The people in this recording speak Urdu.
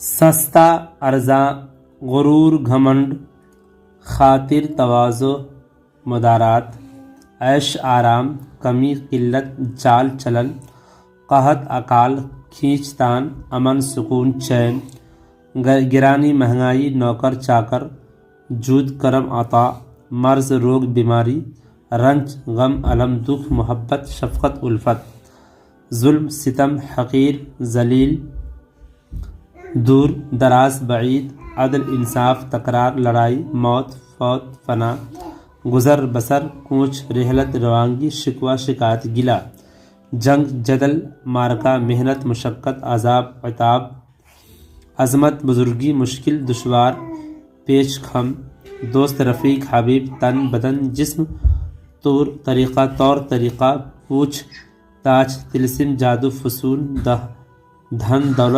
سستا ارزاں، غرور گھمنڈ، خاطر تواضع مدارات، عیش آرام، کمی قلت، چال چلن، قحط اکال، کھینچ تان، امن سکون چین، گرانی مہنگائی، نوکر چاکر، جود کرم عطا، مرض روگ بیماری، رنج غم الم دکھ محبت شفقت الفت، ظلم ستم حقیر ذلیل، دور دراز بعید، عدل انصاف تکرار لڑائی موت فوت فنا، گزر بسر کوچ رحلت روانگی شکوہ شکایت گلہ، جنگ جدل معرکہ محنت مشقت عذاب عتاب، عظمت بزرگی مشکل دشوار پیچ خم، دوست رفیق حبیب تن بدن جسم، طور طریقہ پوچھ تاچ طلسم جادو فسون دھن دولت